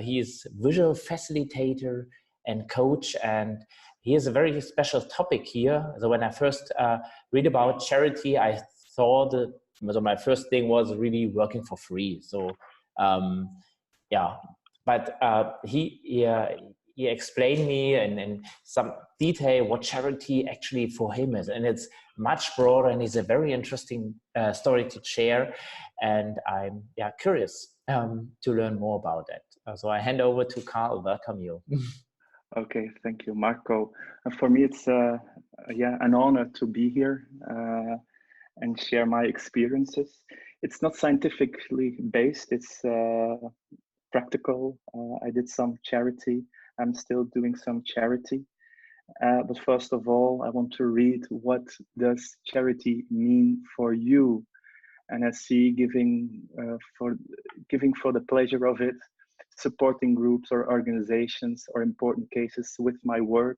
He is visual facilitator and coach, and he has a very special topic here. So when I first read about charity, I thought so my first thing was really working for free. So yeah, but he explained me in some detail what charity actually for him is, and it's much broader, and it's a very interesting story to share, and I'm curious to learn more about that. So I hand over to Karl. Welcome you. Okay, thank you, Marko. For me, it's an honor to be here and share my experiences. It's not scientifically based, it's practical. I did some charity. I'm still doing some charity. But first of all, I want to read what does charity mean for you. And I see giving for the pleasure of it, supporting groups or organizations or important cases with my work.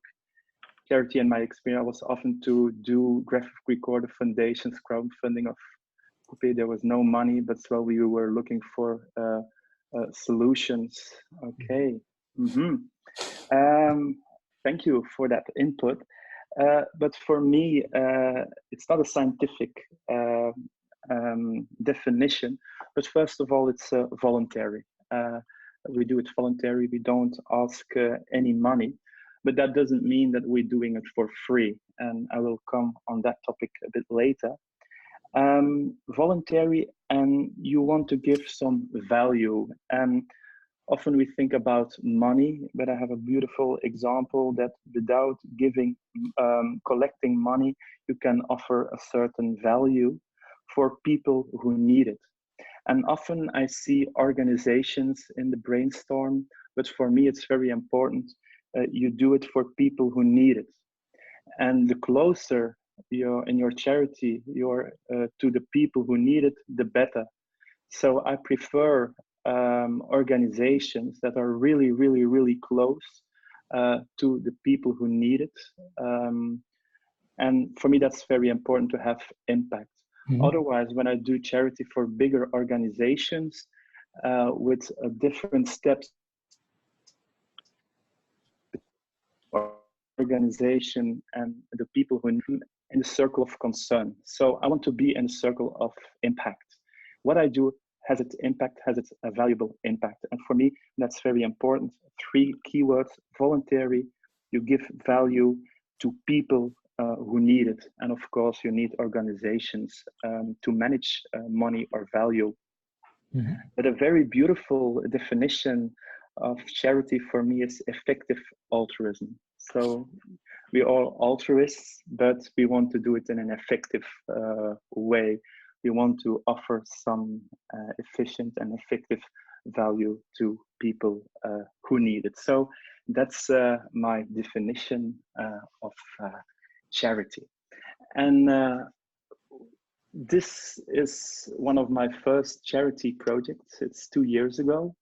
Charity and my experience was often to do graphic recorder foundations, crowdfunding of Coupe. There was no money, but slowly we were looking for solutions. Okay. Thank you for that input. But for me, it's not a scientific definition, but first of all, it's voluntary. We do it voluntary. We don't ask any money, but that doesn't mean that we're doing it for free. And I will come on that topic a bit later. Voluntary, and you want to give some value. And often we think about money, but I have a beautiful example that without collecting money, you can offer a certain value for people who need it. And often I see organizations in the brainstorm, but for me, it's very important. You do it for people who need it. And the closer you're in your charity, you're to the people who need it, the better. So I prefer organizations that are really, really, really close to the people who need it. And for me, that's very important to have impact. Otherwise, when I do charity for bigger organizations with different steps, organization and the people who need in the circle of concern. So I want to be in a circle of impact. What I do has its impact, has its valuable impact. And for me, that's very important. 3 keywords: voluntary, you give value to people who need it. And of course, you need organizations to manage money or value. But a very beautiful definition of charity for me is effective altruism. So we are altruists, but we want to do it in an effective way. We want to offer some efficient and effective value to people who need it. So that's my definition of charity. And this is one of my first charity projects. It's 2 years ago.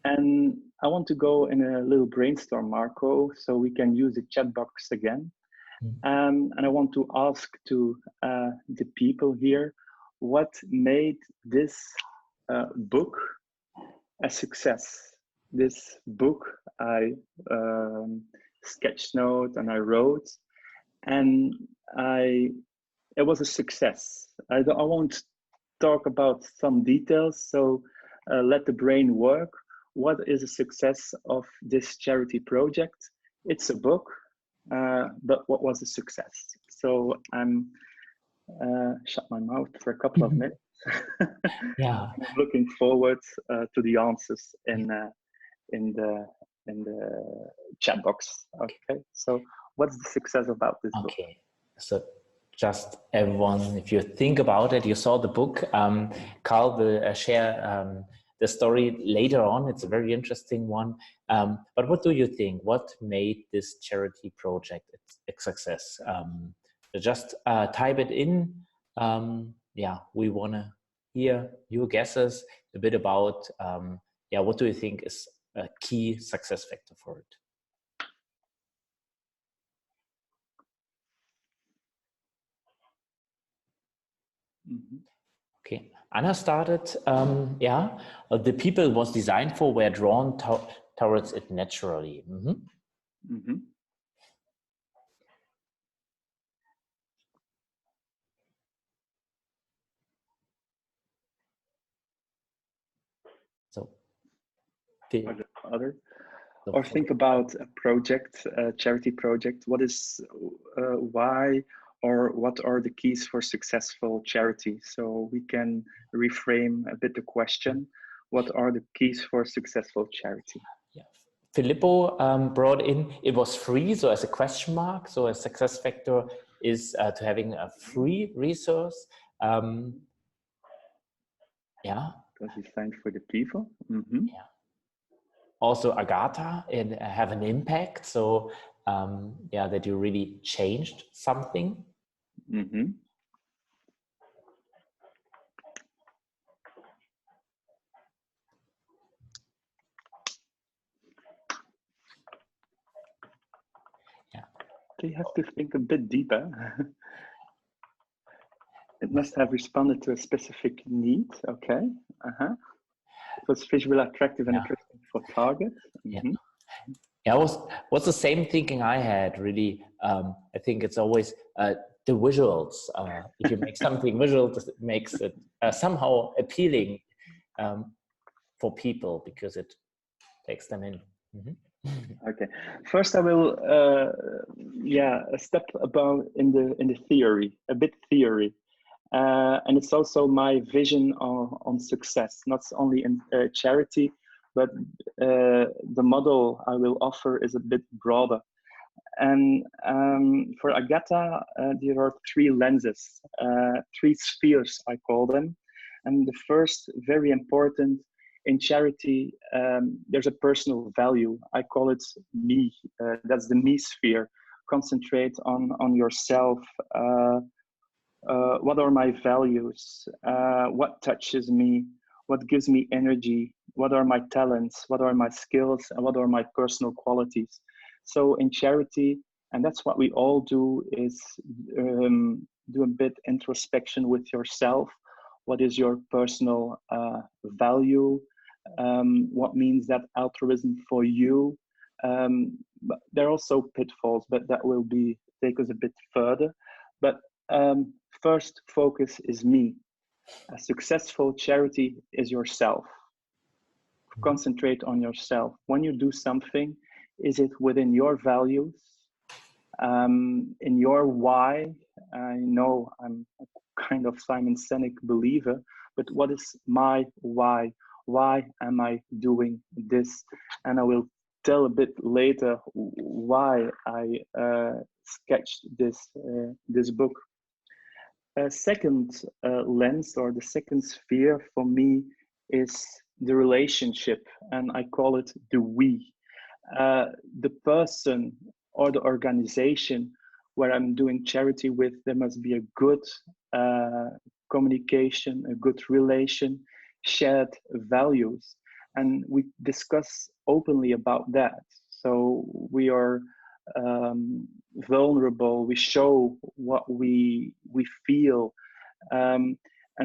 And I want to go in a little brainstorm, Marko, so we can use the chat box again. And I want to ask to the people here, what made this book a success? This book I sketch note and I wrote, and it was a success. I won't talk about some details, so let the brain work. What is a success of this charity project? It's a book, but what was a success? So I'm shut my mouth for a couple of minutes. Yeah, I'm looking forward to the answers in the chat box. Okay, so what's the success about this book? Okay, so just everyone, if you think about it, you saw the book. Karl will share the story later on. It's a very interesting one. But what do you think? What made this charity project a success? Just type it in. Yeah, we want to hear your guesses a bit about, what do you think is a key success factor for it? Okay, Anna started, yeah, the people was designed for were drawn towards it naturally. So, or think about a project, a charity project. What is, why, or what are the keys for successful charity? So we can reframe a bit the question. What are the keys for successful charity? Yeah. Filippo brought in, it was free, so as a question mark. So a success factor is to having a free resource. Yeah. Because designed for the people. Yeah. Also Agatha, and have an impact. So yeah, that you really changed something. Yeah. You have to think a bit deeper. It must have responded to a specific need. Okay. It was visually attractive and interesting for target. Yeah. Yeah, what's the same thinking I had, really. I think it's always the visuals. If you make something visual, it makes it somehow appealing for people because it takes them in. Okay, first I will a step about in the theory, a bit theory, and it's also my vision on success, not only in charity, but the model I will offer is a bit broader. And for Agatha, there are three lenses, three spheres, I call them. And the first, very important in charity, there's a personal value. I call it me. That's the me sphere. Concentrate on yourself. What are my values? What touches me? What gives me energy? What are my talents? What are my skills? And what are my personal qualities? So in charity, and that's what we all do, is do a bit introspection with yourself. What is your personal value? What means that altruism for you? But there are also pitfalls, but that will take us a bit further. But first focus is me. A successful charity is yourself. Concentrate on yourself. When you do something, is it within your values, in your why? I know I'm a kind of Simon Sinek believer, but what is my why? Why am I doing this? And I will tell a bit later why I sketched this book. Second lens, or the second sphere for me, is the relationship, and I call it the we. The person or the organization where I'm doing charity with, there must be a good communication, a good relation, shared values, and we discuss openly about that. So we are vulnerable, we show what we feel, and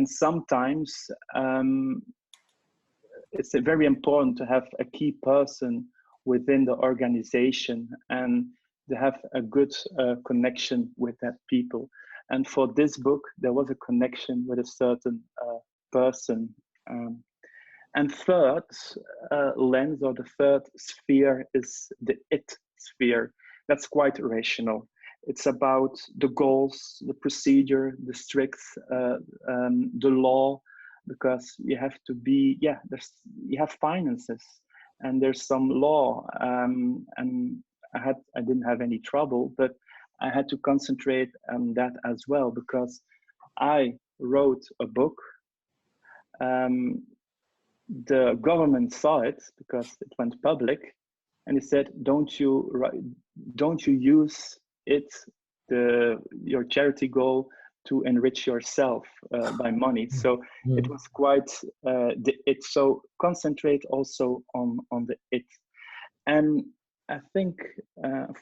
sometimes it's very important to have a key person within the organization and to have a good connection with that people. And for this book, there was a connection with a certain person. And third lens, or the third sphere, is the it sphere. That's quite rational. It's about the goals, the procedure, the strict, the law, because you have to be, you have finances and there's some law. And I didn't have any trouble, but I had to concentrate on that as well, because I wrote a book. The government saw it because it went public, and it said, don't you use it, your charity goal, to enrich yourself by money. So it was quite the it. So concentrate also on the it. And I think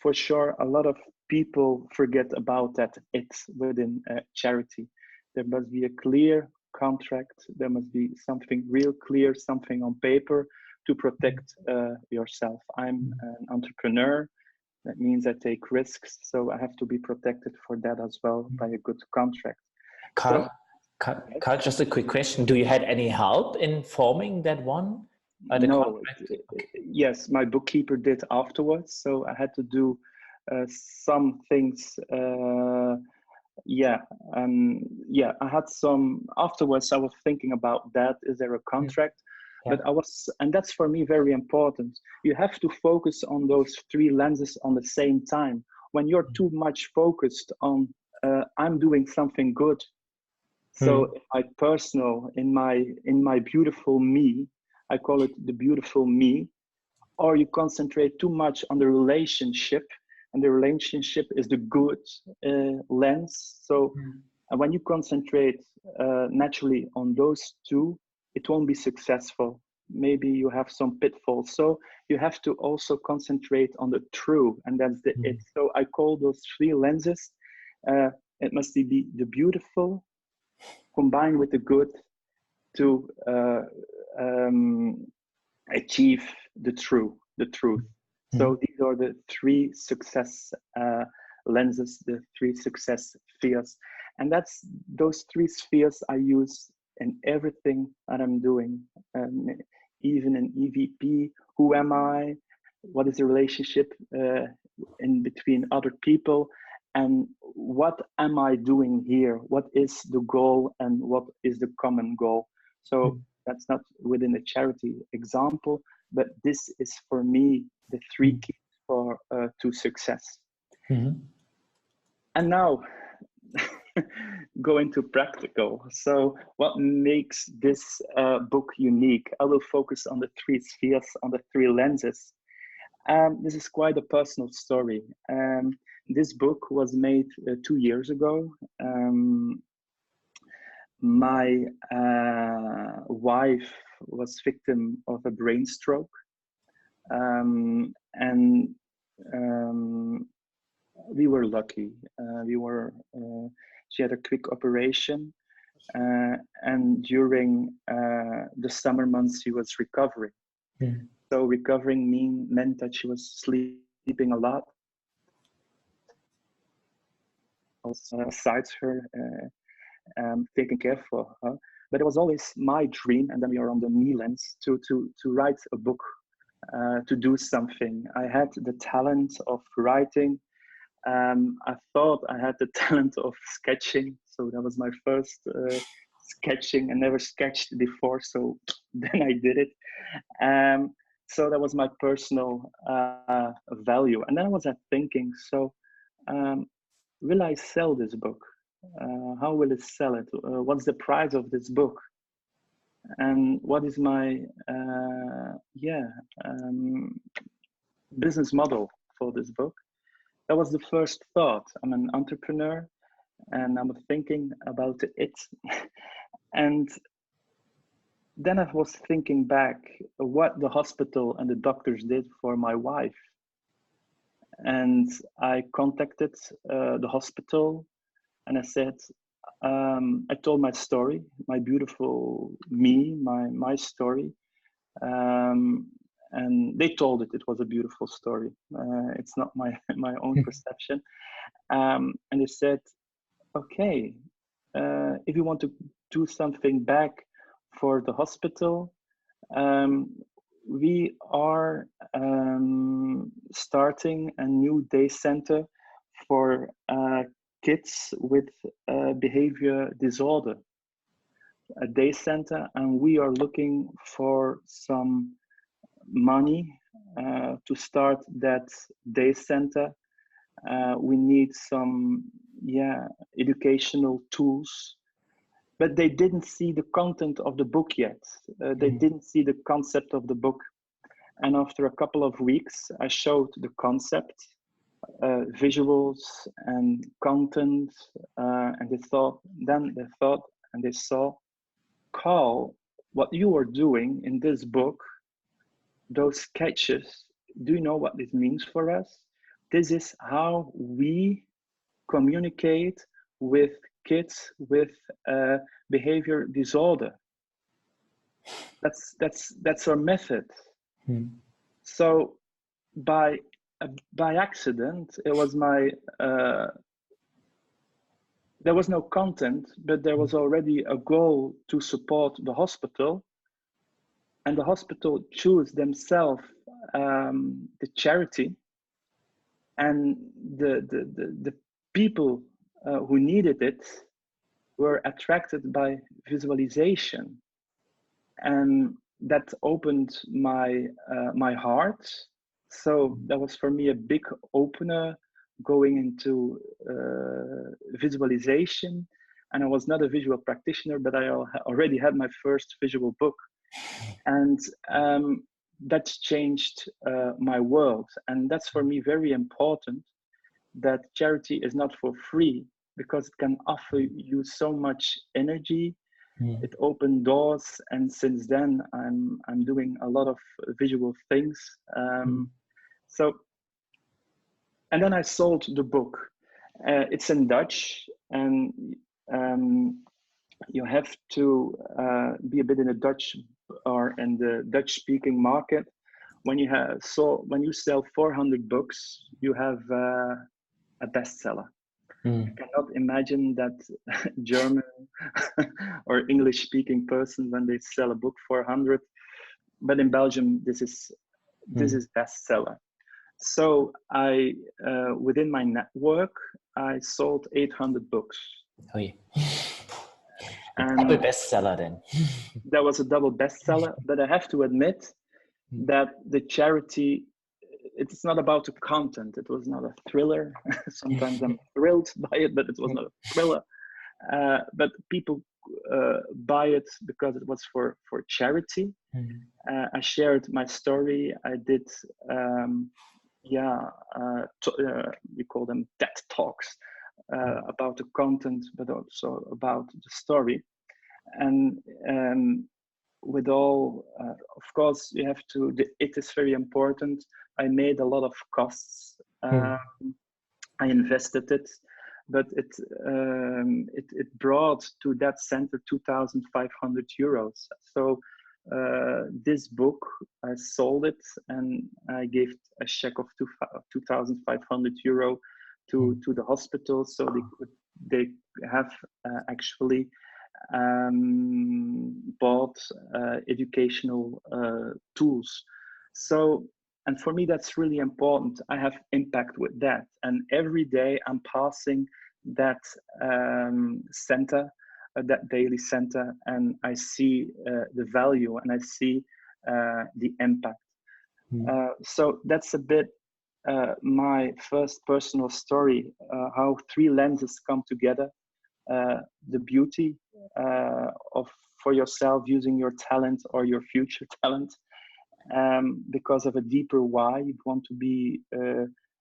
for sure a lot of people forget about that it within charity. There must be a clear contract. There must be something real clear, something on paper to protect yourself. I'm an entrepreneur. That means I take risks, so I have to be protected for that as well by a good contract. Karl, just a quick question. Do you had any help in forming that one? No. Yes, my bookkeeper did afterwards. So I had to do some things. I had some afterwards. I was thinking about that. Is there a contract? Yeah. But and that's for me very important. You have to focus on those three lenses on the same time. When you're too much focused on, I'm doing something good. So in my personal, in my beautiful me, I call it the beautiful me, or you concentrate too much on the relationship, and the relationship is the good lens. So when you concentrate naturally on those two, it won't be successful. Maybe you have some pitfalls. So you have to also concentrate on the true, and that's it. So I call those three lenses. It must be the beautiful combined with the good to achieve the truth. So these are the three success lenses, the three success spheres, and that's those three spheres I use in everything that I'm doing, even in EVP. Who am I? What is the relationship in between other people? And what am I doing here? What is the goal and what is the common goal? So that's not within a charity example, but this is for me the three keys to success. And now go into practical. So what makes this book unique? I will focus on the three spheres, on the three lenses. This is quite a personal story. This book was made 2 years ago. My wife was victim of a brain stroke, and we were lucky. She had a quick operation, and during the summer months she was recovering. So recovering meant that she was sleeping a lot. Besides her, taking care for her, but it was always my dream. And then we are on the me lens to write a book, to do something. I had the talent of writing. I thought I had the talent of sketching, so that was my first sketching. I never sketched before, so then I did it. So that was my personal value. And then I was thinking, so will I sell this book? How will it sell it? What's the price of this book? And what is my business model for this book? That was the first thought. I'm an entrepreneur and I'm thinking about it. And then I was thinking back what the hospital and the doctors did for my wife. And I contacted the hospital and I said, I told my story, my beautiful me, my story. And they told it was a beautiful story. It's not my own perception. And they said, okay, if you want to do something back for the hospital, we are starting a new day center for kids with behavior disorder, a day center, and we are looking for some money to start that day center. We need some educational tools, but they didn't see the content of the book yet. They didn't see the concept of the book. And after a couple of weeks, I showed the concept, visuals and content, and they thought and they saw, Karl, what you are doing in this book, those sketches, do you know what this means for us? This is how we communicate with kids with behavior disorder. That's our method. So by accident, it was my there was no content, but there was already a goal to support the hospital, and the hospital choose themselves the charity, and the people who needed it were attracted by visualization, and that opened my my heart. So that was for me a big opener, going into visualization. And I was not a visual practitioner, but I already had my first visual book, and that's changed my world. And that's for me very important, that charity is not for free, because it can offer you so much energy. It opened doors, and since then I'm doing a lot of visual things. So, and then I sold the book. It's in Dutch, and you have to be a bit in the Dutch or in the Dutch-speaking market. When you sell 400 books, you have a bestseller. You cannot imagine that German or English-speaking person, when they sell a book 400, but in Belgium this is bestseller. So I within my network I sold 800 books. Oh yeah. Double bestseller then. That was a double bestseller, but I have to admit that the charity, it's not about the content. It was not a thriller. Sometimes I'm thrilled by it, but it was not a thriller. But people buy it because it was for charity. I shared my story. I did, we call them TED Talks about the content, but also about the story. And with all, of course, you have to, it is very important. I made a lot of costs. I invested it, but it brought to that center 2,500 euros. So this book, I sold it, and I gave a check of 2,500 euro to the hospital, so they have actually bought educational tools. So, and for me that's really important. I have impact with that, and every day I'm passing that center, that daily center, and I see the value, and I see the impact. So that's a bit my first personal story, how three lenses come together. The beauty for yourself, using your talent or your future talent, because of a deeper why. You want to be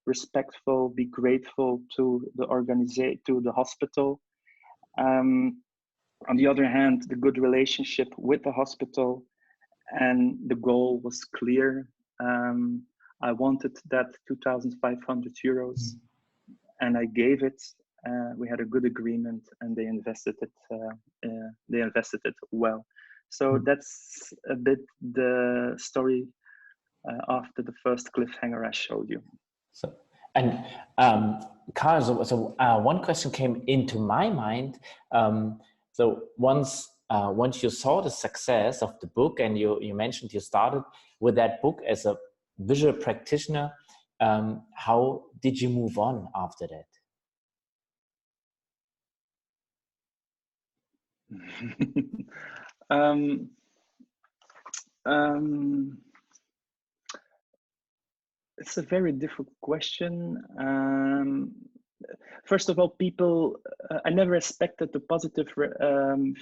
respectful, be grateful to the organization, to the hospital. On the other hand, the good relationship with the hospital, and the goal was clear. I wanted that 2,500 euros, and I gave it. We had a good agreement, and they invested it. They invested it well. So that's a bit the story after the first cliffhanger I showed you. So, and Karl, so one question came into my mind. So once you saw the success of the book, and you mentioned you started with that book as a visual practitioner, how did you move on after that? It's a very difficult question. First of all, people, I never expected the positive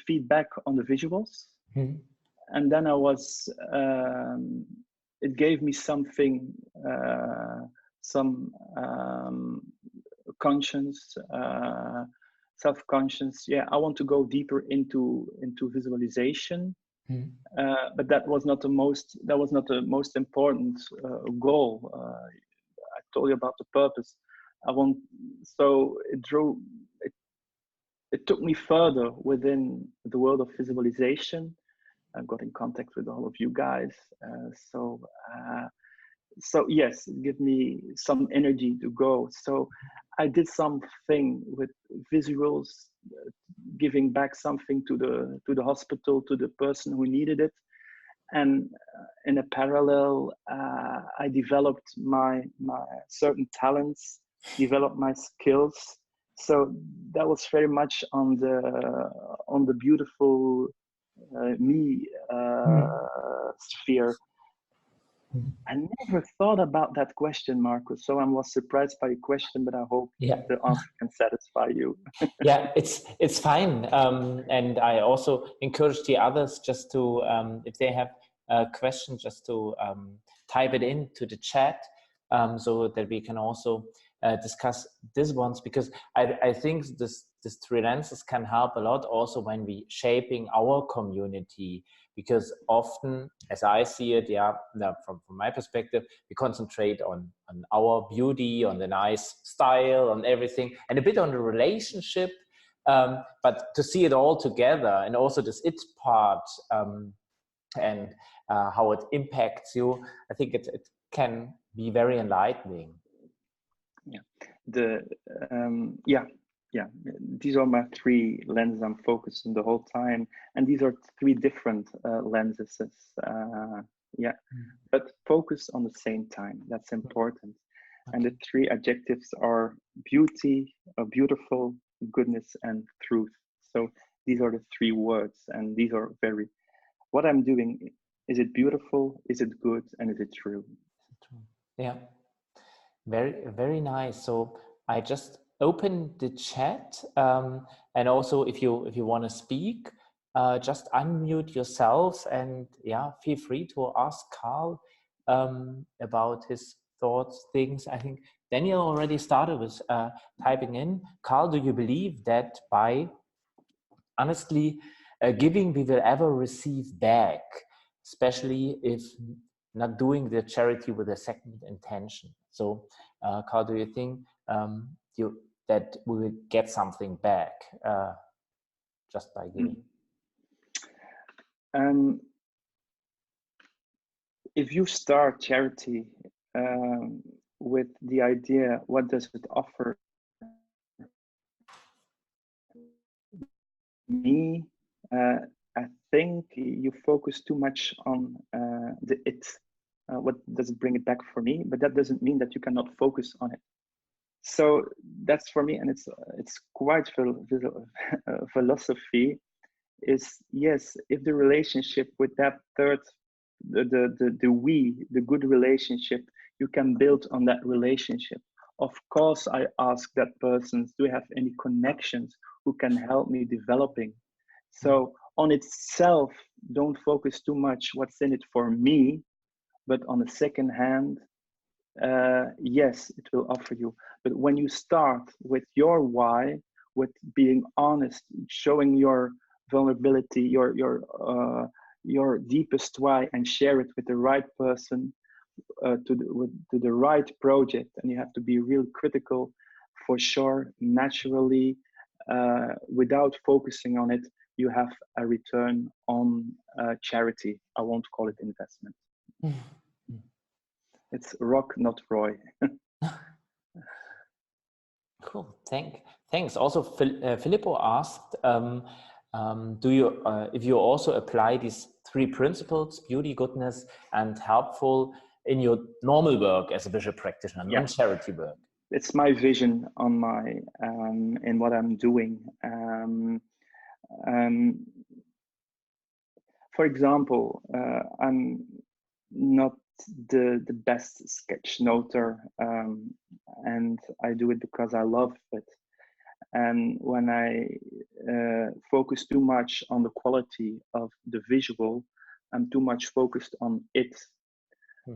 feedback on the visuals. And then I was, it gave me something, some conscience, self-conscious. Yeah, I want to go deeper into visualization. But that was not the most important goal. I told you about the purpose. So it it took me further within the world of visualization. I got in contact with all of you guys. So yes, give me some energy to go. So I did something with visuals, giving back something to the hospital, to the person who needed it. And in a parallel, I developed my certain talents, developed my skills. So that was very much on the beautiful me sphere. I never thought about that question, Marko. So I was surprised by your question, but I hope the answer can satisfy you. Yeah, it's fine. And I also encourage the others just to, if they have a question, just to type it into the chat, so that we can also discuss these ones, because I think this three lenses can help a lot also when we shaping our community, because often, as I see it, from my perspective, we concentrate on our beauty, on the nice style, on everything, and a bit on the relationship, but to see it all together, and also this it part, and how it impacts you, I think it can be very enlightening. These are my three lenses I'm focused on the whole time, and these are three different lenses. But focus on the same time. That's important. Okay. And the three adjectives are beauty, beautiful, goodness, and truth. So these are the three words, and these are very. What I'm doing, is it beautiful? Is it good? And is it true? Yeah. Very, very nice. So I just open the chat, and also if you want to speak, just unmute yourself, and feel free to ask Karl about his thoughts, things. I think Daniel already started with typing in. Karl, do you believe that by honestly giving we will ever receive back, especially if not doing the charity with a second intention? So Karl, do you think that we will get something back just by giving? If you start charity with the idea, what does it offer me? I think you focus too much on the it. What does it bring it back for me? But that doesn't mean that you cannot focus on it. So that's for me, and it's quite philosophy. Is yes, if the relationship with that third, the good relationship, you can build on that relationship. Of course, I ask that person, do you have any connections who can help me developing? So on itself, don't focus too much what's in it for me, but on the second hand, yes, it will offer you. But when you start with your why, with being honest, showing your vulnerability, your deepest why, and share it with the right person, to the right project, and you have to be real critical, for sure, naturally, without focusing on it, you have a return on charity. I won't call it investment. It's rock, not Roy. Cool. Thanks. Also, Filippo asked, do you, if you also apply these three principles, beauty, goodness, and helpful, in your normal work as a visual practitioner, non-charity work? It's my vision on my in what I'm doing. For example, I'm not the best sketch noter, and I do it because I love it. And when I focus too much on the quality of the visual, I'm too much focused on it.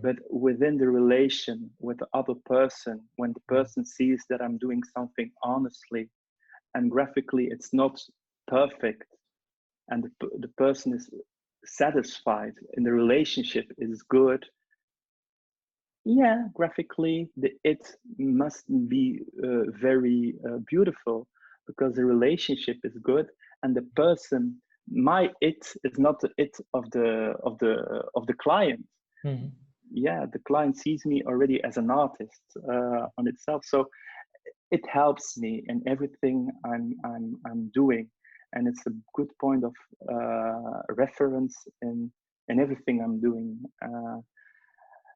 But within the relation with the other person, when the person sees that I'm doing something honestly and graphically it's not perfect, and the person is satisfied and the relationship is good, graphically it must be very beautiful. because the relationship is good, and the person, my it is not the it of the client. Mm-hmm. Yeah, the client sees me already as an artist on itself, so it helps me in everything I'm doing, and it's a good point of reference in everything I'm doing.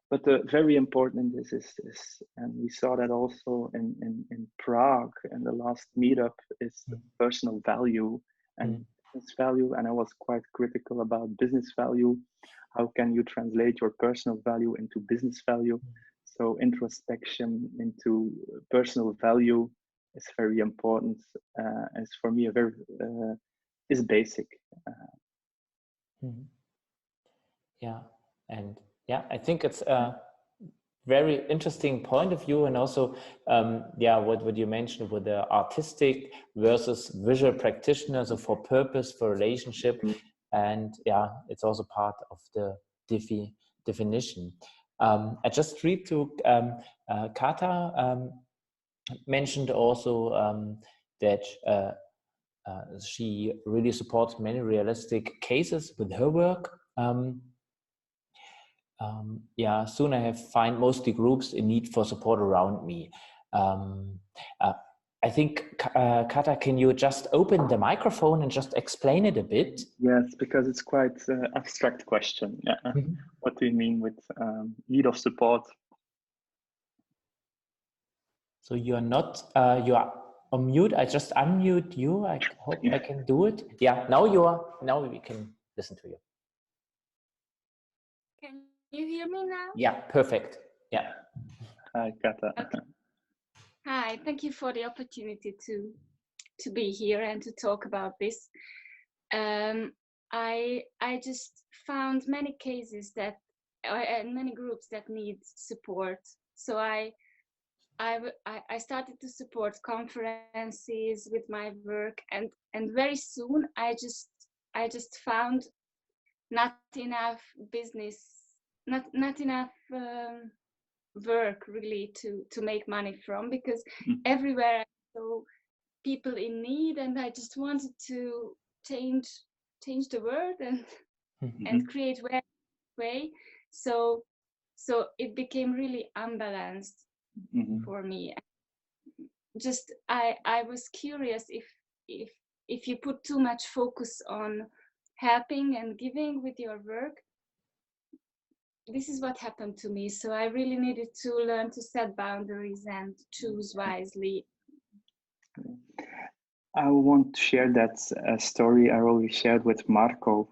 But very important is, and we saw that also in Prague in the last meetup, is the personal value and business value. And I was quite critical about business value. How can you translate your personal value into business value? So introspection into personal value is very important. It's for me a very is basic. Yeah, and yeah, I think it's a very interesting point of view, and also yeah, what you mentioned with the artistic versus visual practitioner, so for purpose, for relationship, and yeah, it's also part of the definition. I just read to Kata mentioned also that she really supports many realistic cases with her work. Yeah, soon I have find mostly groups in need for support around me. I think, Kata, can you just open the microphone and just explain it a bit? Yes, because it's quite an abstract question. Yeah. What do you mean with need of support? So you're not, you are on mute. I just unmute you. I hope I can do it. Yeah, now we can listen to you. Can you hear me now? Yeah, perfect. Yeah. Hi, Kata. Okay. Hi, thank you for the opportunity to be here and to talk about this. I just found many cases that and many groups that need support. So I started to support conferences with my work, and very soon I just found not enough business, not enough work really to make money from, because everywhere I saw people in need, and I just wanted to change the world and create way. So it became really unbalanced for me. Just I was curious if you put too much focus on helping and giving with your work. This is what happened to me. So I really needed to learn to set boundaries and choose wisely. I want to share that story I already shared with Marko.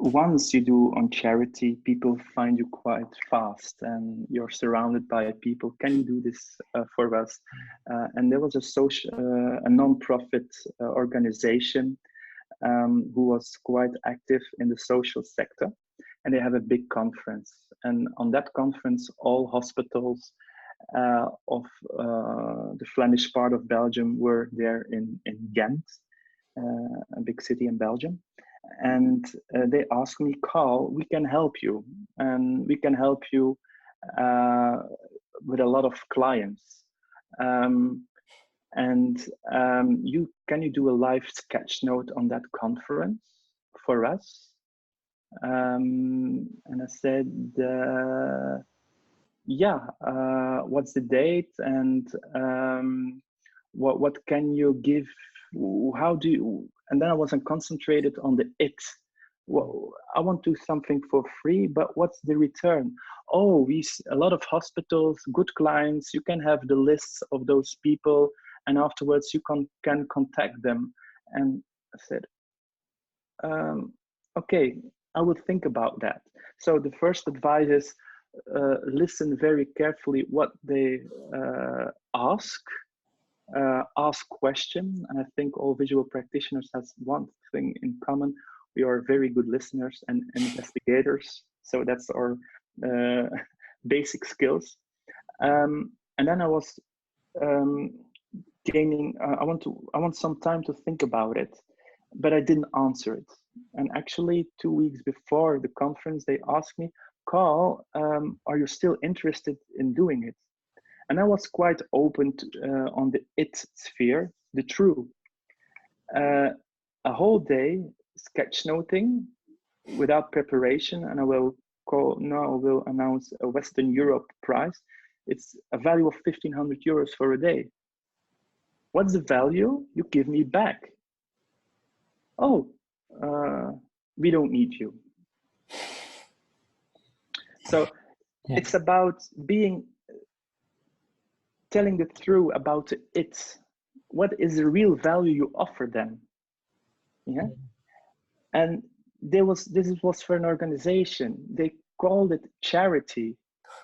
Once you do on charity, people find you quite fast, and you're surrounded by people. Can you do this for us? And there was a non-profit organization who was quite active in the social sector, and they have a big conference. And on that conference, all hospitals of the Flemish part of Belgium were there in Ghent, a big city in Belgium. And they asked me, Karl, we can help you, and we can help you with a lot of clients. Can you do a live sketch note on that conference for us? And I said, yeah, what's the date, and what can you give? How do you? And then I wasn't concentrated on the it. Well, I want to do something for free, but what's the return? Oh, a lot of hospitals, good clients. You can have the lists of those people, and afterwards you can contact them. And I said, okay, I would think about that. So the first advice is listen very carefully what they ask question. And I think all visual practitioners has one thing in common: we are very good listeners and investigators. So that's our basic skills. And then I was gaining. I want some time to think about it, but I didn't answer it. And actually, 2 weeks before the conference, they asked me, Karl, are you still interested in doing it? And I was quite open to, on the it sphere, the true. A whole day sketchnoting without preparation, and I will announce a Western Europe prize. It's a value of 1,500 euros for a day. What's the value? You give me back. Oh, we don't need you. So it's about telling the truth about it. What is the real value you offer them? Yeah. And this was for an organization. They called it charity,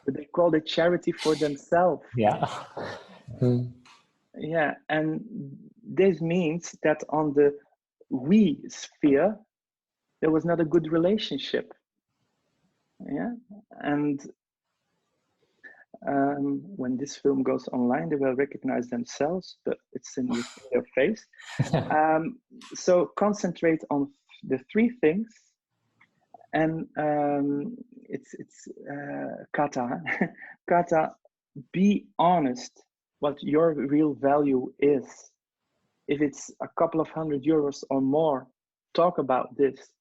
but they called it charity for themselves. Yeah. Yeah. And this means that on the we sphere, there was not a good relationship. Yeah. And when this film goes online, they will recognize themselves, but it's in their face. So concentrate on the three things, and it's kata. Kata, be honest what your real value is. If it's a couple of €100 or more, talk about this.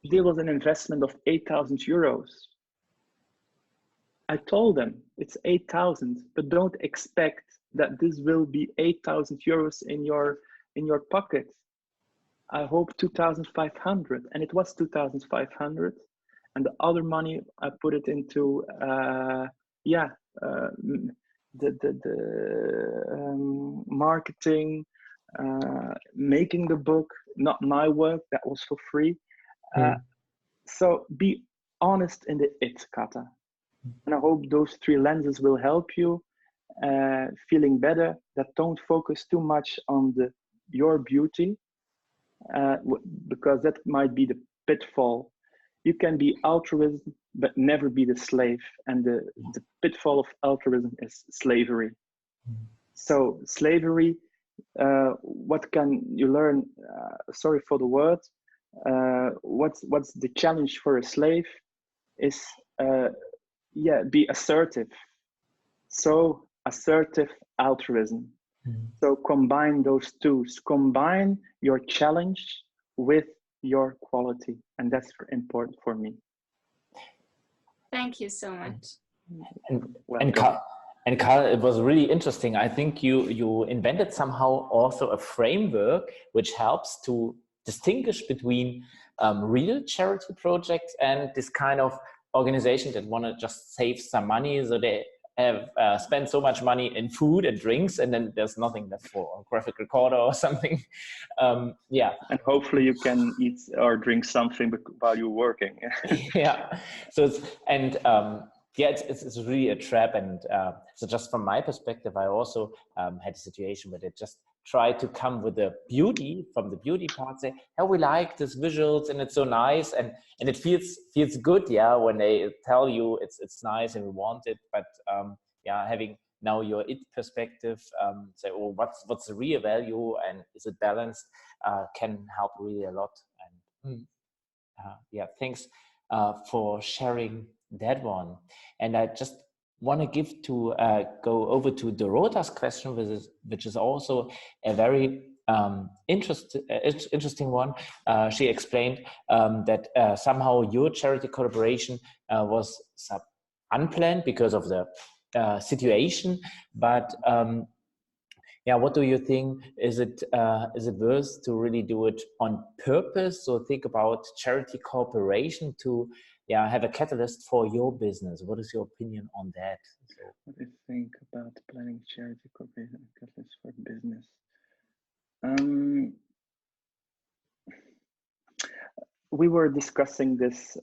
There was an investment of €8,000. I told them it's 8,000, but don't expect that this will be 8,000 euros in your pocket. I hope 2,500, and it was 2,500, and the other money I put it into marketing, making the book, not my work, that was for free. So be honest in the it kata. And I hope those three lenses will help you feeling better, that don't focus too much on your beauty, because that might be the pitfall. You can be altruism, but never be the slave. And the pitfall of altruism is slavery. So slavery, what can you learn? Sorry for the word. What's the challenge for a slave is be assertive. So assertive altruism. So combine those two. Combine your challenge with your quality, and that's important for me. Thank you so much. And Karl, it was really interesting. I think you invented somehow also a framework which helps to distinguish between real charity projects and this kind of organization that want to just save some money, so they have spent so much money in food and drinks, and then there's nothing left for a graphic recorder or something. And hopefully you can eat or drink something while you're working. Yeah. So it's really a trap. And so just from my perspective, I also had a situation where they just try to come with the beauty from the beauty part, say, oh, we like these visuals and it's so nice, and it feels good, when they tell you it's nice and we want it, but having now your it perspective, say, oh, what's the real value and is it balanced, can help really a lot. And thanks for sharing that one. And I just want to go over to Dorota's question, which is also a very interesting one. She explained that somehow your charity collaboration was unplanned because of the situation, but what do you think? Is it worth to really do it on purpose? So think about charity cooperation to have a catalyst for your business. What is your opinion on that? What do you think about planning charity cooperation catalyst for business? We were discussing this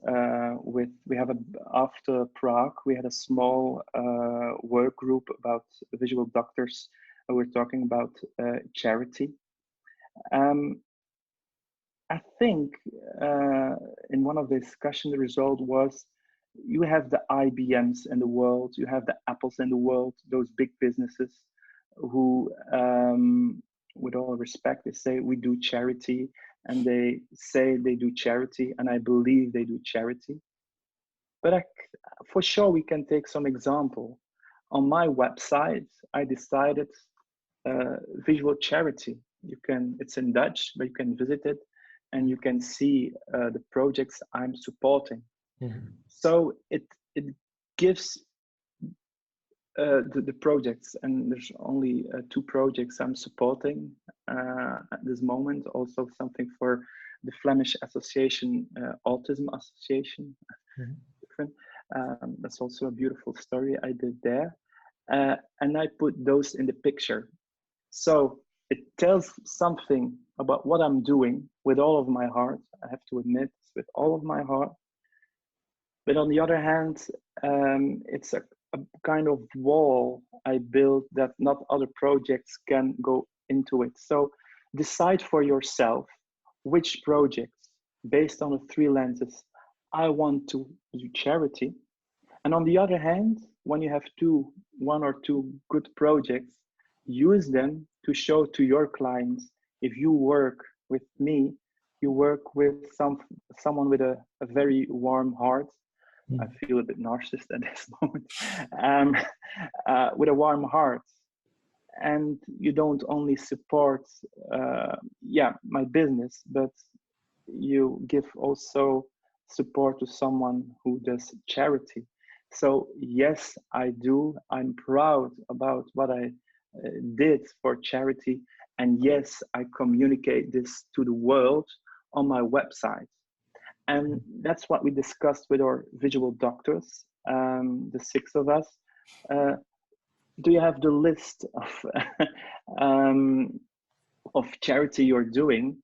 after Prague, we had a small work group about visual doctors. We're talking about charity. I think in one of the discussions, the result was you have the IBMs in the world, you have the Apples in the world, those big businesses who, with all respect, they say we do charity, and they say they do charity, and I believe they do charity. But for sure, we can take some example. on my website, I decided visual charity. It's in Dutch, but you can visit it and you can see the projects I'm supporting. So it gives the projects, and there's only 2 projects I'm supporting at this moment. Also something for the Flemish Association, Autism Association. Different. That's also a beautiful story I did there. And I put those in the picture. So it tells something about what I'm doing with all of my heart. I have to admit, with all of my heart. But on the other hand, it's a kind of wall I built that not other projects can go into it. So decide for yourself which projects, based on the 3 lenses, I want to do charity. And on the other hand, when you have 1 or 2 good projects, use them to show to your clients, if you work with me, you work with someone with a very warm heart. I feel a bit narcissist at this moment. With a warm heart, and you don't only support my business, but you give also support to someone who does charity. So yes, I do. I'm proud about what I did for charity, and yes, I communicate this to the world on my website. And that's what we discussed with our visual doctors, the 6 of us. Do you have the list of charity you're doing?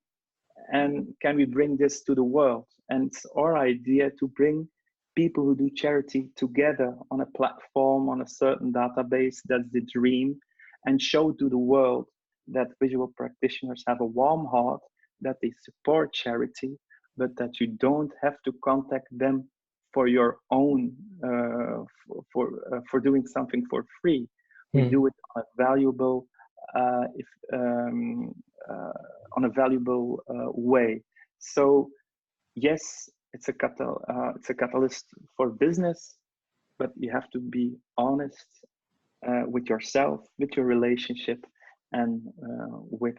And can we bring this to the world? And it's our idea to bring people who do charity together on a platform, on a certain database. That's the dream. And show to the world that visual practitioners have a warm heart, that they support charity, but that you don't have to contact them for your own, for doing something for free. We do it on a valuable, way. So yes, it's a catalyst for business, but you have to be honest with yourself, with your relationship, and with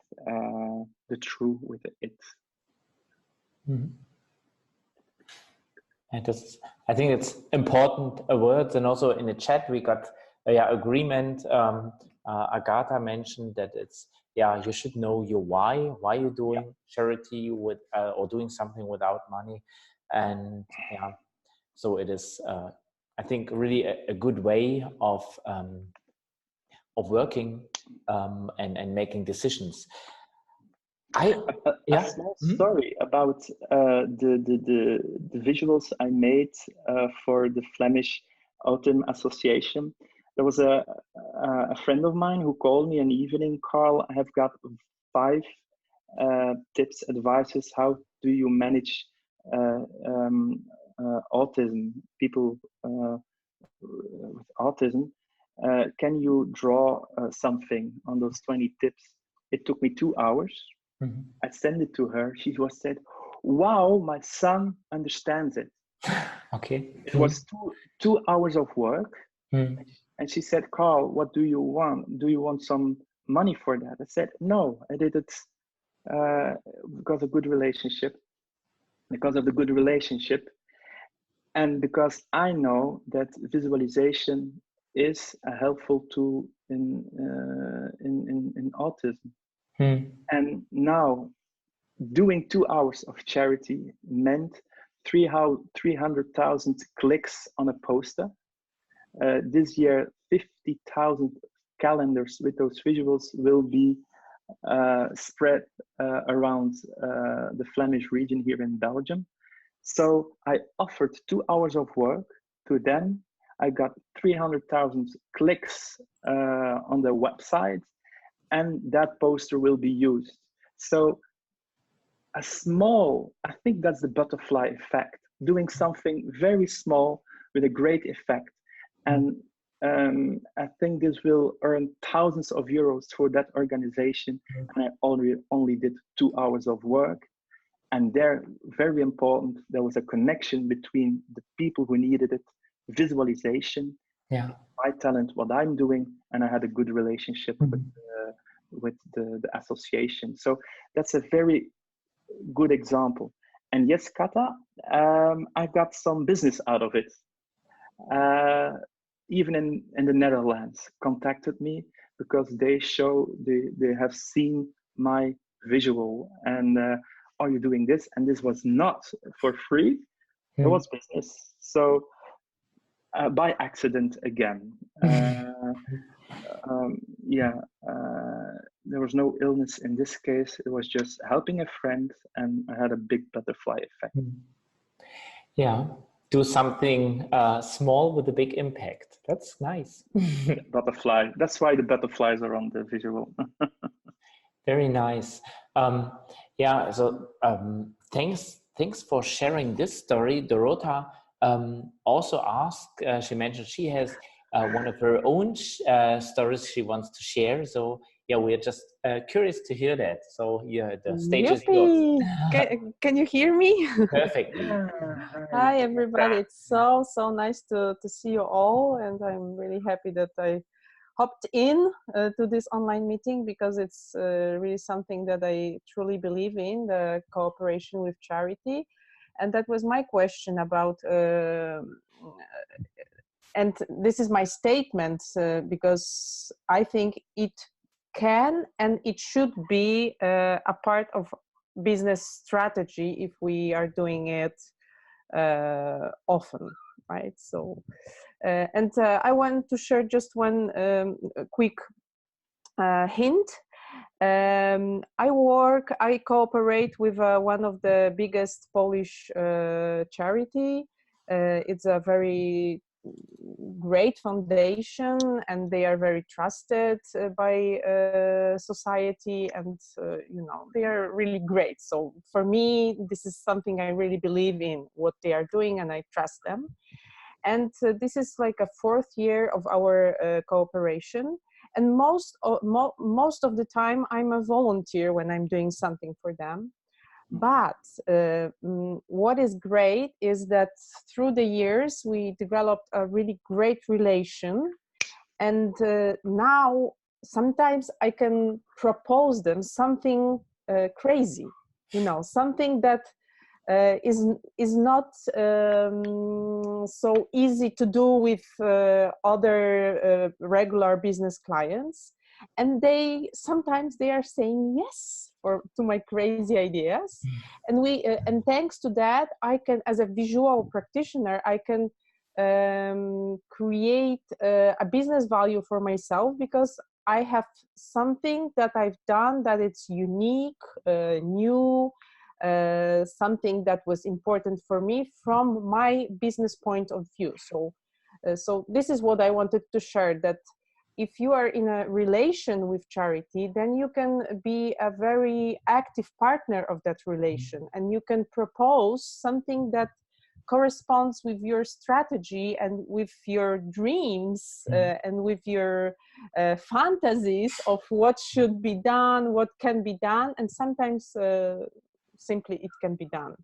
the true, with it. And I think it's important words, and also in the chat we got agreement. Agatha mentioned that it's you should know your why you're doing charity with or doing something without money, and so it is I think really a good way of working and making decisions. A small story about the visuals I made for the Flemish Autism Association. There was a friend of mine who called me an evening, Karl, I have got 5 tips, advices. How do you manage autism, people with autism? Can you draw something on those 20 tips? It took me 2 hours. I sent it to her. She said, "Wow, my son understands it." Okay. It was 2 hours of work. And she said, "Karl, what do you want? Do you want some money for that?" I said, "No, I did it because of good relationship, because of the good relationship, and because I know that visualization is a helpful tool in autism." And now, doing 2 hours of charity meant 300,000 clicks on a poster. This year, 50,000 calendars with those visuals will be spread around the Flemish region here in Belgium. So I offered 2 hours of work to them. I got 300,000 clicks on their website, and that poster will be used. So I think that's the butterfly effect, doing something very small with a great effect. And I think this will earn thousands of euros for that organization. And I only did 2 hours of work. And there, very important, there was a connection between the people who needed it, visualization, Yeah. my talent, what I'm doing, and I had a good relationship with the association. So that's a very good example. And yes, Kata, I got some business out of it. Even in the Netherlands, contacted me because they have seen my visual and are you doing this? And this was not for free. It was business. So by accident again. Yeah, there was no illness in this case. It was just helping a friend, and I had a big butterfly effect. Yeah, do something small with a big impact. That's nice. Butterfly. That's why the butterflies are on the visual. Very nice. Yeah, so thanks for sharing this story. Dorota also asked, she mentioned she has one of her own stories she wants to share. So yeah, we're just curious to hear that. So yeah, the stage is yours. Can you hear me? Perfectly. Hi everybody, it's so nice to see you all, and I'm really happy that I hopped in to this online meeting, because it's really something that I truly believe in, the cooperation with charity. And that was my question about, and this is my statement, because I think it can and it should be a part of business strategy if we are doing it often, right? So and I want to share just one quick hint. I cooperate with one of the biggest Polish charity. It's a very great foundation, and they are very trusted by society, and you know, they are really great. So for me, this is something I really believe in, what they are doing, and I trust them. And this is like a 4th year of our cooperation. And most of the time I'm a volunteer when I'm doing something for them. But what is great is that through the years we developed a really great relation, and now sometimes I can propose them something crazy, you know, something that is not so easy to do with other regular business clients, and sometimes they are saying yes to my crazy ideas, and and thanks to that, I can, as a visual practitioner, I can create a business value for myself, because I have something that I've done that it's unique, new, something that was important for me from my business point of view. So so this is what I wanted to share, that if you are in a relation with charity, then you can be a very active partner of that relation, and you can propose something that corresponds with your strategy and with your dreams and with your fantasies of what should be done, what can be done, and sometimes simply it can be done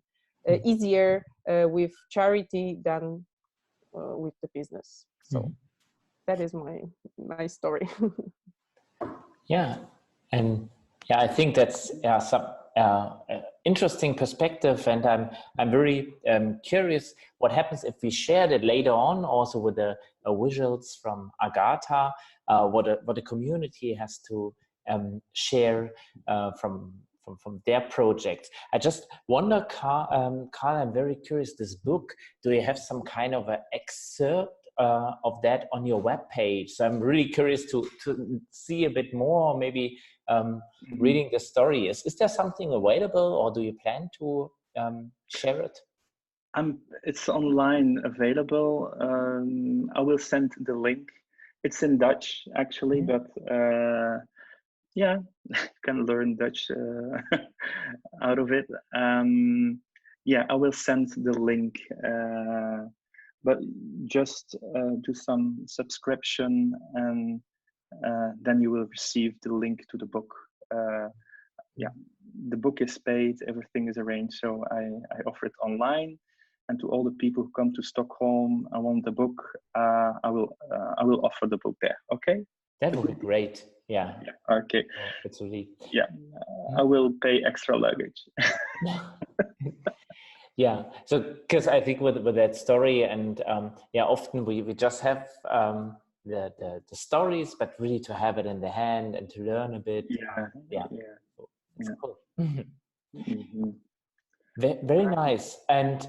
easier with charity than with the business. So that is my story. Yeah, and yeah, I think that's some interesting perspective, and I'm very curious what happens if we share that later on, also with the visuals from Agatha, what the community has to share from their projects. I just wonder, Karl, I'm very curious, this book, do you have some kind of an excerpt of that on your webpage? So I'm really curious to see a bit more, maybe reading the story. Is there something available, or do you plan to share it? It's online available. I will send the link. It's in Dutch actually, but yeah, you can learn Dutch out of it. Yeah, I will send the link, but just do some subscription, and then you will receive the link to the book. Yeah, the book is paid, everything is arranged, so I offer it online. and to all the people who come to Stockholm and want the book, I will offer the book there. Okay. That would be great. Yeah. Okay. Oh, it's really. Yeah. I will pay extra luggage. Yeah. So, because I think with that story, and yeah, often we just have the stories, but really to have it in the hand and to learn a bit. Yeah. So it's cool. Mm-hmm. Very nice. And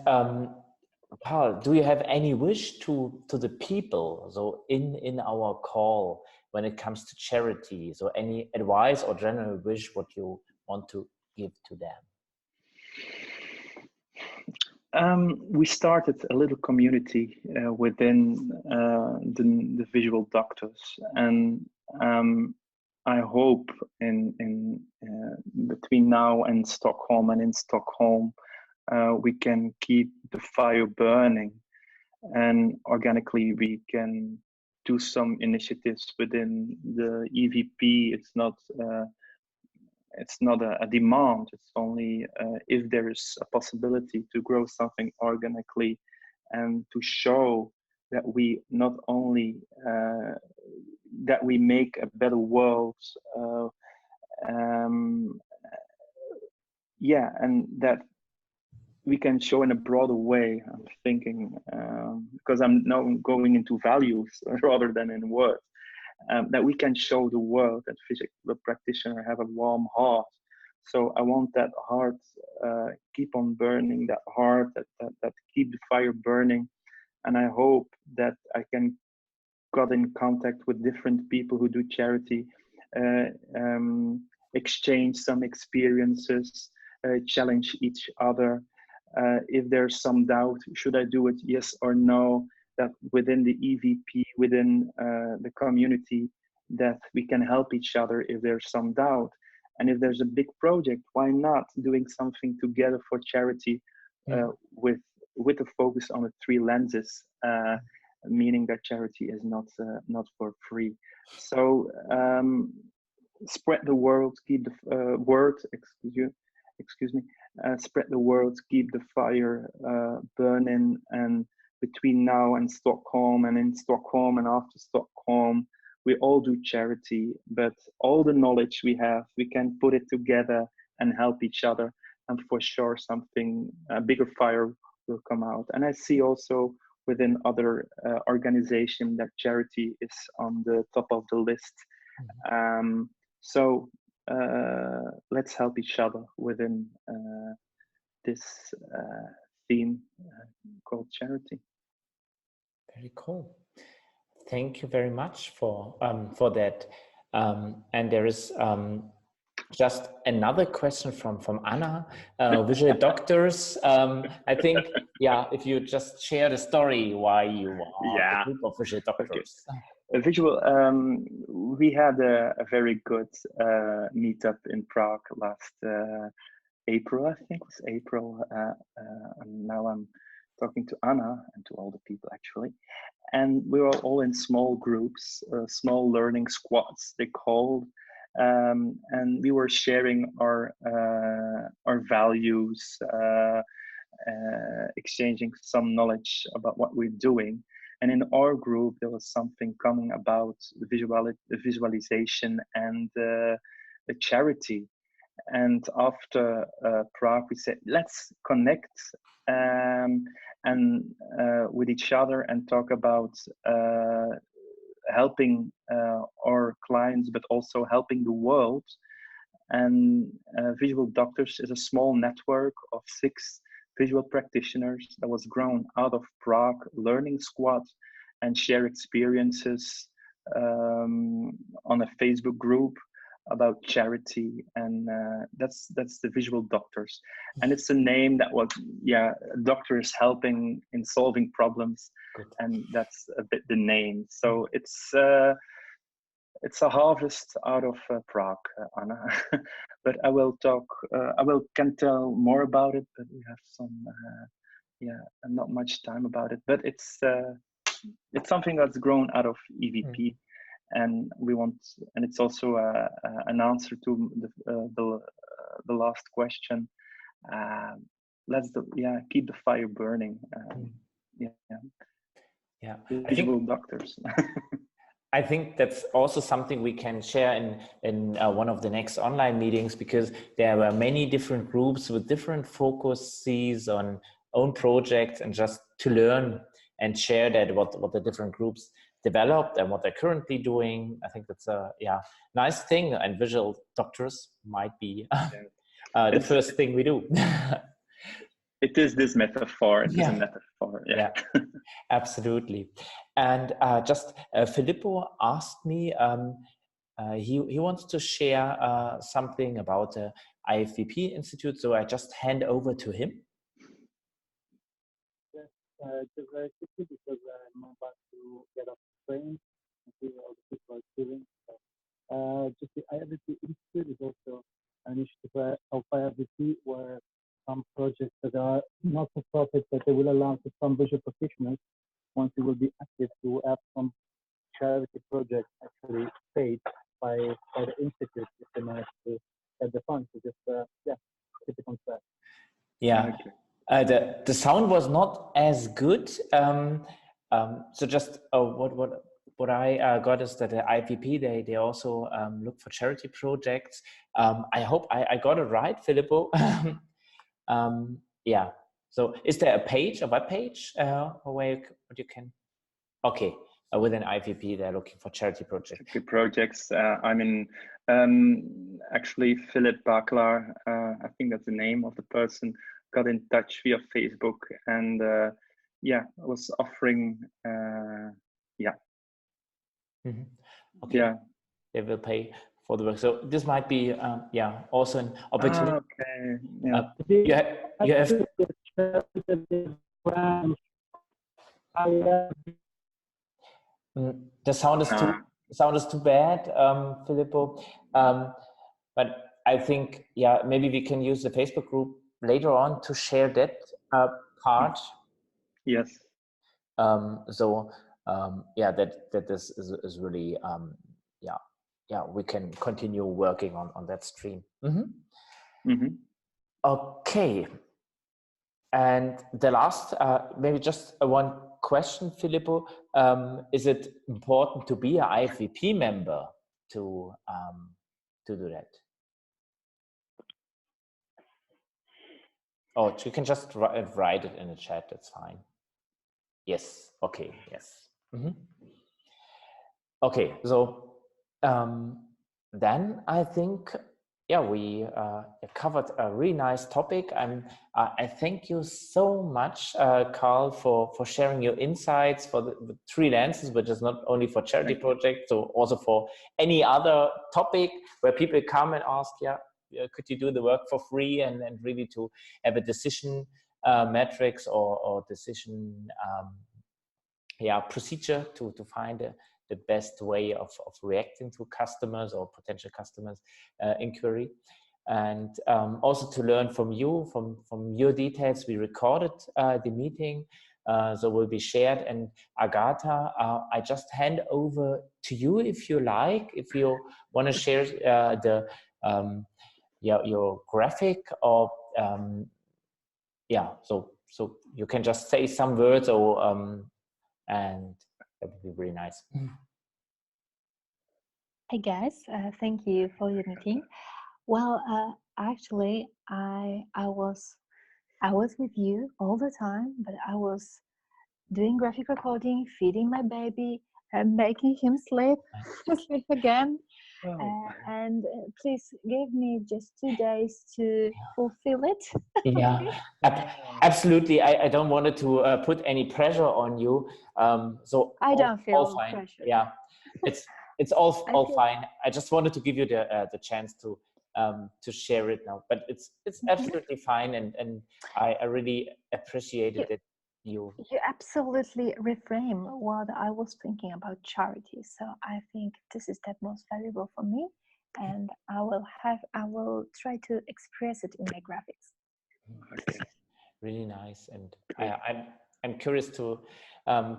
Karl, do you have any wish to the people? So in our call, when it comes to charity, so any advice or general wish what you want to give to them? We started a little community within the visual doctors, and I hope in between now and Stockholm and in Stockholm we can keep the fire burning, and organically we can do some initiatives within the EVP. It's not a demand. It's only if there is a possibility to grow something organically, and to show that we not only that we make a better world, yeah, and that we can show in a broader way. I'm thinking because I'm now going into values rather than in words. That we can show the world that physical practitioners have a warm heart. So I want that heart keep on burning, that heart that keep the fire burning. And I hope that I can got in contact with different people who do charity, exchange some experiences, challenge each other. If there's some doubt, should I do it, yes or no? That within the EVP, within the community, that we can help each other if there's some doubt. And if there's a big project, why not doing something together for charity with a focus on the three lenses, meaning that charity is not for free. So spread the word, keep the word, excuse me, spread the word, keep the fire burning, and between now and Stockholm, and in Stockholm and after Stockholm, we all do charity, but all the knowledge we have, we can put it together and help each other, and for sure something, a bigger fire will come out. And I see also within other organizations that charity is on the top of the list. So let's help each other within this theme called charity. Very cool. Thank you very much for that. And there is just another question from Anna, visual doctors. I think, yeah, if you just share the story why you are a group of visual doctors. Okay. We had a very good meetup in Prague last April, I think it was April. And now I'm talking to Anna and to all the people actually. And we were all in small groups, small learning squads, they called. And we were sharing our values, exchanging some knowledge about what we're doing. And in our group, there was something coming about the visualization and the charity. And after Prague, we said, let's connect and with each other and talk about helping our clients, but also helping the world. And Visual Doctors is a small network of 6 visual practitioners that was grown out of Prague, learning squad, and share experiences on a Facebook group about charity. And that's the Visual Doctors. And it's a name that was, doctors helping in solving problems. Good. And that's a bit the name. So it's a harvest out of Prague, Anna. But I will talk, can tell more about it, but we have some, not much time about it. But it's something that's grown out of EVP, and we want, and it's also an answer to the last question. keep the fire burning. Yeah, Visual doctors. I think that's also something we can share in one of the next online meetings, because there were many different groups with different focuses on own projects, and just to learn and share that what the different groups developed and what they're currently doing. I think that's a nice thing, and visual doctors might be the first thing we do. It is this metaphor. It is a metaphor. Yeah. Absolutely. And just Filippo asked me, he wants to share something about the IFVP Institute, so I just hand over to him. Yes, just very quickly, because I'm about to get off the train and see what all the people are doing. So, just the IFVP Institute is also an initiative of IFVP, where some projects that are not for profit, but they will allow to some visual practitioners, once it will be active, to have some charity projects actually paid by the institute if they manage to get the funds. So just keep it on track. Yeah. Okay. The sound was not as good. So just what I got is that the IVP they also look for charity projects. I hope I got it right, Filippo. Yeah. So is there a web page where you can? Okay. With an IVP, they're looking for charity projects. Projects. I mean, actually, Philip Baklar, I think that's the name of the person, got in touch via Facebook, and was offering. Okay. Yeah. They will pay for the work. So this might be also an opportunity. Okay. Yeah. You have. The sound is too bad, Filippo. But I think maybe we can use the Facebook group later on to share that part. Yes. That this is really we can continue working on that stream. Okay. And the last, maybe just one question, Filippo. Is it important to be an IFVP member to do that? Oh, you can just write it in the chat. That's fine. Yes. Okay. Yes. Okay. So then I think we covered a really nice topic. I thank you so much, Karl, for sharing your insights for the three lenses, which is not only for charity projects, so also for any other topic where people come and ask, could you do the work for free, and really to have a decision metrics or decision procedure to find the best way of reacting to customers or potential customers inquiry, and also to learn from you, from your details. We recorded the meeting, so will be shared. And Agatha, I just hand over to you if you like, if you want to share your graphic, or so you can just say some words, or and that would be really nice. Hey guys, thank you for your meeting. Well, actually, I was with you all the time, but I was doing graphic recording, feeding my baby, and making him sleep again. And please give me just 2 days to fulfill it. Absolutely. I don't want to put any pressure on you. So I don't feel fine. pressure. Yeah, it's all fine. I just wanted to give you the chance to share it now, but it's absolutely fine, and I really appreciated that you absolutely reframe what I was thinking about charity. So I think this is the most valuable for me, and I will try to express it in my graphics. really nice. And I'm curious to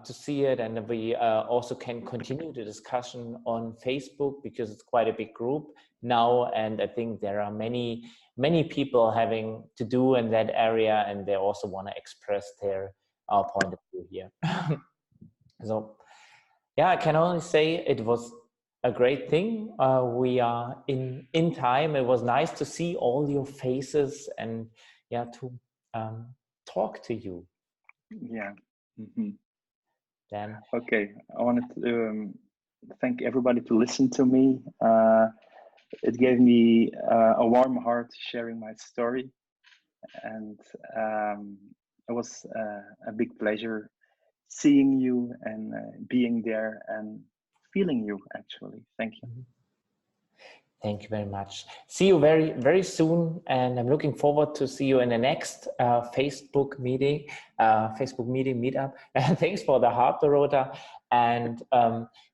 see it, and we also can continue the discussion on Facebook because it's quite a big group now, and I think there are many people having to do in that area, and they also want to express their point of view here. So yeah, I can only say it was a great thing. We are in time. It was nice to see all your faces and yeah, to talk to you. Yeah. Mm-hmm. Then okay, I wanted to thank everybody to listen to me. It gave me a warm heart sharing my story, and it was a big pleasure seeing you and being there and feeling you, actually. Thank you. Thank you very much. See you very soon, and I'm looking forward to see you in the next Facebook meeting meetup. Thanks for the heart, Dorota. And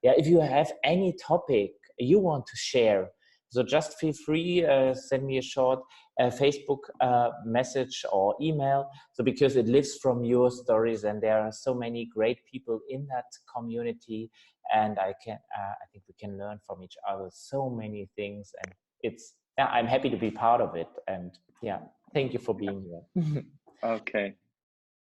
yeah, if you have any topic you want to share, so just feel free, send me a short Facebook message or email. So because it lives from your stories, and there are so many great people in that community, and I think we can learn from each other so many things, and I'm happy to be part of it. And yeah, thank you for being here. Okay,